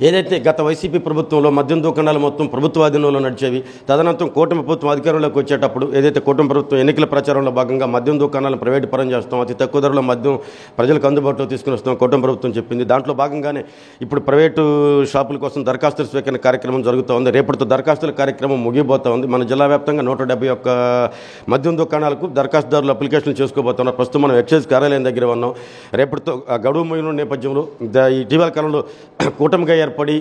ఏదైతే గత వైసీపీ ప్రభుత్వంలో మద్యం దుకాణాలు మొత్తం ప్రభుత్వ ఆధీనంలో నడిచేవి, తదనంతరం కూటమి ప్రభుత్వం అధికారంలోకి వచ్చేటప్పుడు ఏదైతే కూటమి ప్రభుత్వం ఎన్నికల ప్రచారంలో భాగంగా మద్యం దుకాణాలను ప్రైవేటు పరం చేస్తాం, అతి తక్కువ ధరలో మద్యం ప్రజలకు అందుబాటులో తీసుకుని వస్తాం కూటమి ప్రభుత్వం చెప్పింది. దాంట్లో భాగంగానే ఇప్పుడు ప్రైవేటు షాపుల కోసం దరఖాస్తుల స్వీకరణ కార్యక్రమం జరుగుతూ ఉంది. రేపటితో దరఖాస్తుల కార్యక్రమం ముగిపోతూ ఉంది. మన జిల్లా వ్యాప్తంగా 171 మద్యం దుకాణాలకు దరఖాస్తుదారులు అప్లికేషన్లు చేసుకోబోతున్నారు. ప్రస్తుతం మనం ఎక్సైజ్ కార్యాలయం దగ్గర ఉన్నాం. రేపటితో గడువు ముగిన నేపథ్యంలో ఇటీవల కాలంలో కూటమిగా ఏర్పడి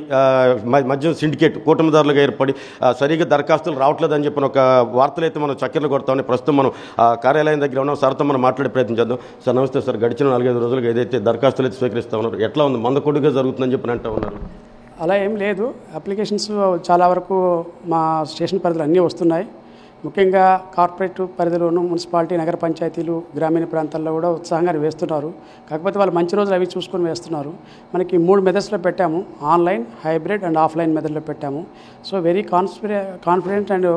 మద్యం సిండికేట్ కూటమిదారులుగా ఏర్పడి సరిగ్గా దరఖాస్తులు రావట్లేదని చెప్పిన ఒక వార్తలు అయితే మనం చక్కెరలు కొడతామని ప్రస్తుతం మనం కార్యాలయం దగ్గర ఉన్నాం. సార్తో మనం మాట్లాడే ప్రయత్నం చేద్దాం. సార్ నమస్తే సార్. గడిచిన 4-5 రోజులుగా ఏదైతే దరఖాస్తులు అయితే స్వీకరిస్తూ ఉన్నారు, ఎట్లా ఉంది? మందకొడుగా జరుగుతుందని చెప్పి అంటూ ఉన్నారు. అలా ఏం లేదు. అప్లికేషన్స్ చాలా వరకు మా స్టేషన్ పరిధిలో అన్నీ వస్తున్నాయి. ముఖ్యంగా కార్పొరేట్ పరిధిలోను మున్సిపాలిటీ, నగర పంచాయతీలు, గ్రామీణ ప్రాంతాల్లో కూడా ఉత్సాహంగా వేస్తున్నారు. కాకపోతే వాళ్ళు మంచి రోజులు అవి చూసుకొని వేస్తున్నారు. మనకి 3 మెథడ్స్లో పెట్టాము. ఆన్లైన్, హైబ్రిడ్ అండ్ ఆఫ్లైన్ మెథడ్లో పెట్టాము. సో వెరీ కాన్ఫిడెంట్ అండ్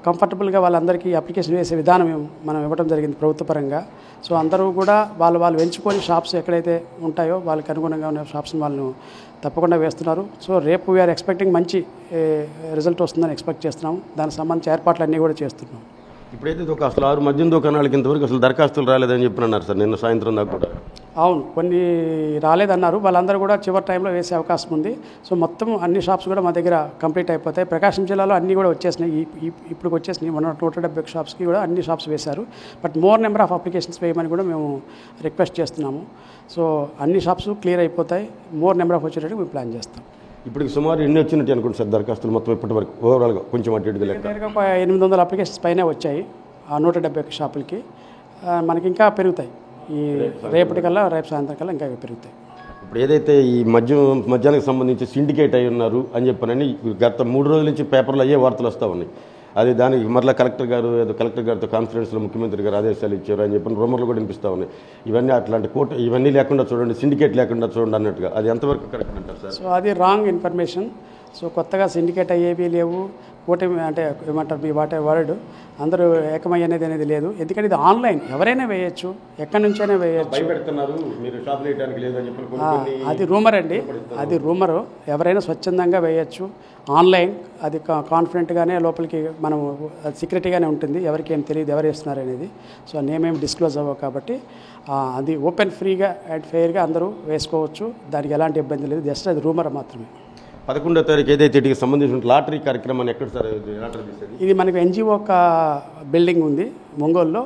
కంఫర్టబుల్గా వాళ్ళందరికీ అప్లికేషన్ వేసే విధానం మనం ఇవ్వడం జరిగింది ప్రభుత్వ పరంగా. సో అందరూ కూడా వాళ్ళు ఎంచుకొని షాప్స్ ఎక్కడైతే ఉంటాయో వాళ్ళకి అనుగుణంగా ఉన్న షాప్స్ని వాళ్ళు తప్పకుండా వేస్తున్నారు. సో రేపు వీఆర్ ఎక్స్పెక్టింగ్ మంచి రిజల్ట్ వస్తుందని ఎక్స్పెక్ట్ చేస్తున్నాము. దానికి సంబంధించిన ఏర్పాట్లు అన్నీ కూడా చేస్తున్నాం. ఇప్పుడైతే ఒక అసలు 6 మద్యం దుకాణాలకి ఇంతవరకు అసలు దరఖాస్తులు రాలేదని చెప్పినారు సార్ నిన్న సాయంత్రం దాకా కూడా. అవును, కొన్ని రాలేదన్నారు. వాళ్ళందరూ కూడా చివరి టైంలో వేసే అవకాశం ఉంది. సో మొత్తం అన్ని షాప్స్ కూడా మా దగ్గర కంప్లీట్ అయిపోతాయి. ప్రకాశం జిల్లాలో అన్నీ కూడా వచ్చేసినాయి. ఇప్పుడు వచ్చేసినాయి 170 షాప్స్కి కూడా అన్ని షాప్స్ వేశారు. But more number of applications వేయమని కూడా మేము రిక్వెస్ట్ చేస్తున్నాము. సో అన్ని షాప్స్ క్లియర్ అయిపోతాయి. మోర్ నెంబర్ ఆఫ్ వచ్చేటట్టు మేము ప్లాన్ చేస్తాం. ఇప్పటికి సుమారు ఎన్ని వచ్చినట్టు అనుకోండి సార్ దరఖాస్తులు మొత్తం ఇప్పటి వరకు ఓవరాల్గా కొంచెం అటు ఇటుగా లెక్క? 800 అప్లికేషన్స్ పైనే వచ్చాయి ఆ 170 షాపులకి. మనకి ఇంకా పెరుగుతాయి. ఈ రేపు సాయంత్రం కల్లా ఇంకా పెరుగుతాయి. ఇప్పుడు ఏదైతే ఈ మద్యానికి సంబంధించి సిండికేట్ అయి ఉన్నారు అని చెప్పనని గత 3 రోజుల నుంచి పేపర్లో అయ్యే వార్తలు వస్తూ ఉన్నాయి. అది దానికి మరలా కలెక్టర్ గారితో కాన్ఫరెన్స్లో ముఖ్యమంత్రి గారు ఆదేశాలు ఇచ్చారు అని చెప్పిన రూమర్లు కూడా వినిపిస్తూ ఉన్నాయి. ఇవన్నీ అట్లాంటి ఇవన్నీ లేకుండా చూడండి, సిండికేట్ లేకుండా చూడండి అన్నట్టుగా అది ఎంతవరకు కరెక్ట్ అంటారు సార్? సో అది రాంగ్ ఇన్ఫర్మేషన్. సో కొత్తగా సిండికేట్ అయ్యేవి లేవు. కూటమి అంటే ఏమంటారు మీ వర్డ్ అందరూ ఏకమయ్యేది అనేది లేదు. ఎందుకంటే ఇది ఆన్లైన్, ఎవరైనా వేయచ్చు, ఎక్కడి నుంచైనా వేయచ్చు. అది రూమర్ అండి, అది రూమరు. ఎవరైనా స్వచ్ఛందంగా వేయచ్చు. ఆన్లైన్ అది కాన్ఫిడెంట్గానే లోపలికి మనం సీక్రెట్గానే ఉంటుంది. ఎవరికి ఏం తెలియదు ఎవరు వేస్తున్నారు అనేది. సో నేమేమి డిస్క్లోజ్ అవ్వవు కాబట్టి అది ఓపెన్ ఫ్రీగా అండ్ ఫెయిర్గా అందరూ వేసుకోవచ్చు. దానికి ఎలాంటి ఇబ్బంది లేదు. జస్ట్ అది రూమర్ మాత్రమే. 11వ తారీఖు ఏదైతే వీటికి సంబంధించిన లాటరీ కార్యక్రమాన్ని ఎక్కడ సార్ లాటరీ తీసేది? ఇది మనకు ఎన్జిఓ ఒక బిల్డింగ్ ఉంది ఒంగోలులో.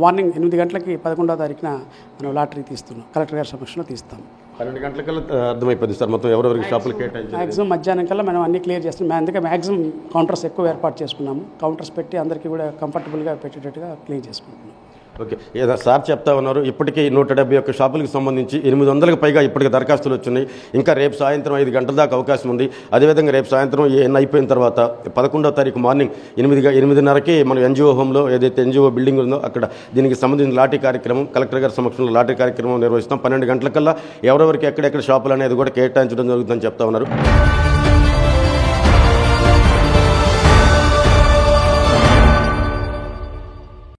మార్నింగ్ 8 గంటలకి 11వ తారీఖున మనం లాటరీ తీస్తున్నాం. కలెక్టర్ గారి సమక్షంలో తీస్తాం. 12 గంటలకల్లా అర్థమైపోతుంది సార్ మొత్తం ఎవరెవరికి షాపులు కేటాయించారు. మ్యాక్సిమం మధ్యాహ్నం కల్లా మనం అన్ని క్లియర్ చేస్తున్నాం. అందుకే మ్యాక్సిమం కౌంటర్స్ ఎక్కువ ఏర్పాటు చేసుకున్నాము. కౌంటర్స్ పెట్టి అందరికీ కూడా కంఫర్టబుల్గా పెట్టేటట్టుగా క్లీన్ చేసుకుంటున్నాం. ఓకే, ఏదో సార్ చెప్తా ఉన్నారు. ఇప్పటికీ 171 షాపులకు సంబంధించి 800కి పైగా ఇప్పటికి దరఖాస్తులు వచ్చినాయి. ఇంకా రేపు సాయంత్రం 5 గంటల దాకా అవకాశం ఉంది. అదేవిధంగా రేపు సాయంత్రం అయిపోయిన తర్వాత 11వ తారీఖు మార్నింగ్ 8:30కి మనం ఎన్జిఓ హోమ్లో ఏదైతే ఎన్జిఓ బిల్డింగ్ ఉందో అక్కడ దీనికి సంబంధించిన లాటరీ కార్యక్రమం కలెక్టర్ గారి సమక్షంలో లాటరీ కార్యక్రమం నిర్వహిస్తాం. 12 గంటలకల్లా ఎవరెవరికి ఎక్కడెక్కడ షాపులు అనేది కూడా కేటాయించడం జరుగుతుందని చెప్తా ఉన్నారు.